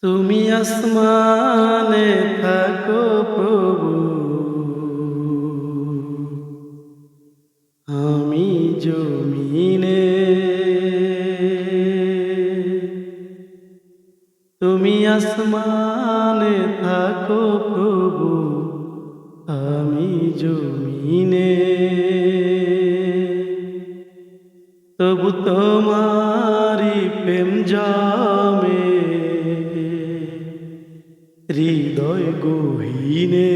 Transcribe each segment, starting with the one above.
তুমি আসমানে থাকো প্রভু, আমি জমিনে। তুমি আসমানে থাকো প্রভু, আমি জমিনে। তবু তোমারি প্রেম জমে হৃদয় গহীনে।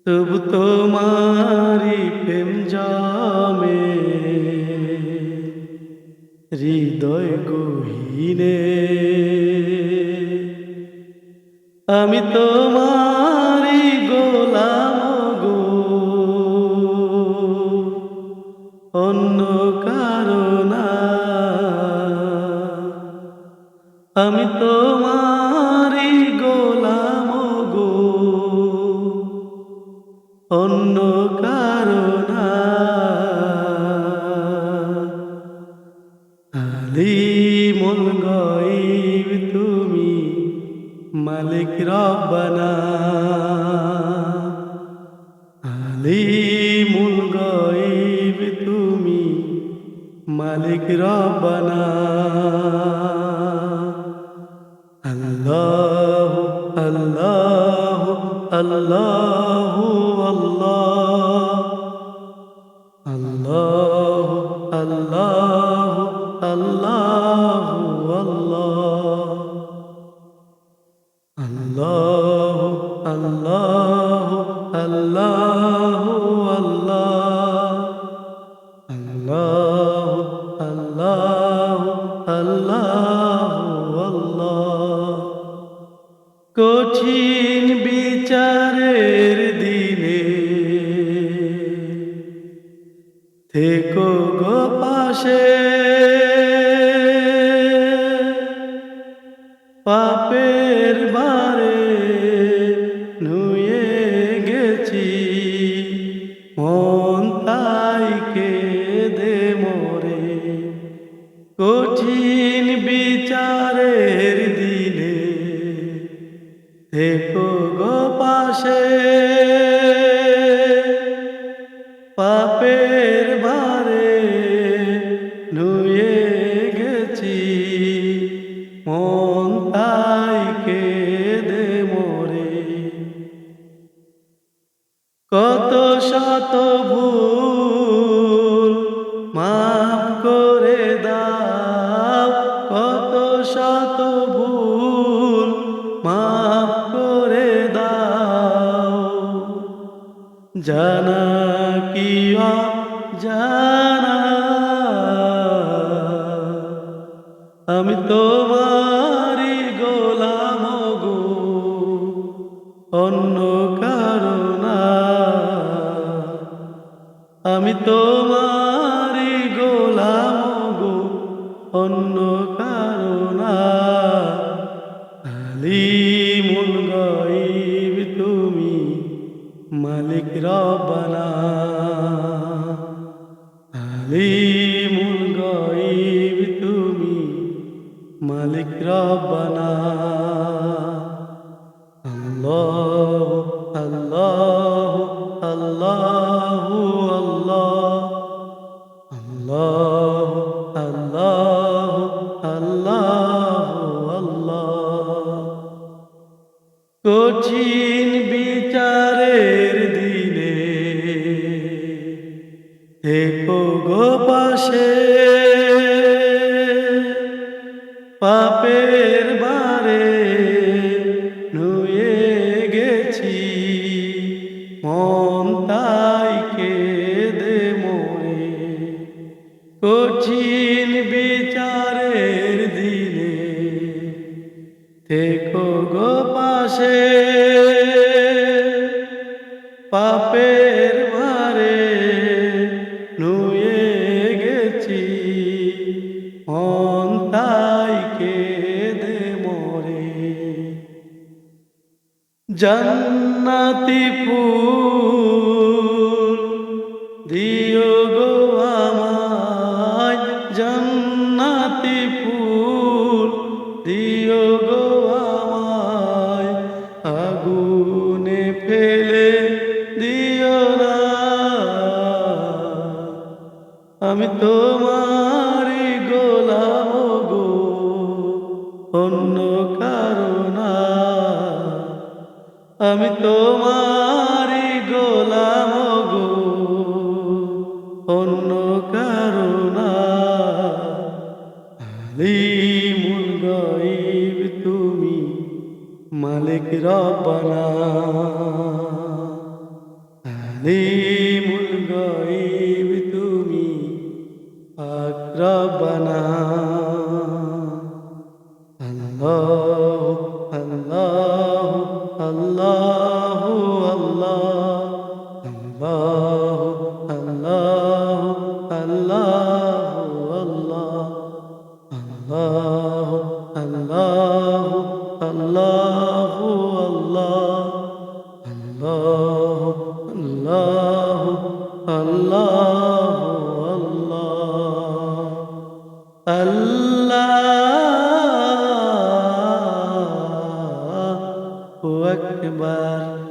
তবু তোমারি প্রেম জমে হৃদয় গহীনে। আমি তোমারি গোলাম গো, অন্য কারো না। আমি তোমারি গোলাম গো, অন্য কারো না। আলিমুল গায়ব তুমি, মালিক রব্বানা। আলিমুল গায়ব তুমি, মালিক রব্বানা। আল্লাহ আল্লাহ আল্লাহ আল্লাহ আল্লাহ আল্লাহ আল্লাহ আল্লাহ আল্লাহ আল্লাহ আল্লাহ আল্লাহ আল্লাহ আল্লাহ। কঠিন বিচারের দিনে থেকো গো পাশে, পাপের ভারে নুয়ে গেছি, মন তাই কেঁদে মরে। কঠিন বিচারের দিনে থেকো গো পাশে, পাপের ভারে নুয়ে গেছি, মন তাই কেঁদে মরে। কত শত ভুল মাফ করে দাও, কত শত ভুল মাফ করে দাও। জানা কি জানা, আমি তোমারি গোলাম গো, অন্য কারো না। আমি তোমারি গোলাম গো, অন্য কারো না। আলিমুল গায়ব তুমি, মালিক রব্বানা। আলিমুল গায়ব তুমি, মালিক রব্বানা। আল্লাহ আল্লাহ আল্লাহ আল্লাহ আল্লাহ আল্লাহ আল্লাহ। কঠিন বিচারের দিনে থেকো গো পাশে, পাপের ভারে নুয়ে গেছি, মন তাই কেঁদে মরে। কঠিন বিচারের দিনে থেকো গো পাশে, পাপের ভারে নুয়ে গেছি, মন তাই কেঁদে মরে। জান্নাতি ফুল দিও গো আমায়, জান্নাতি ফুল তোমারই গোলাম গো, অন্য কারো না। আমি তোমারই গোলাম গো, অন্য কারো না। আলিমুল গায়ব তুমি, মালিক রব্বানা। আলিমুল গায়ব তুমি, পাক রব্বানা। আল্লাহু আল্লাহু আল্লাহু আল্লাহ, আল্লাহু আল্লাহু আল্লাহ, আল্লাহু আল্লাহু আল্লাহু আল্লাহ, আল্লাহু আল্লাহু আল্লাহ, আল্লাহু আকবার।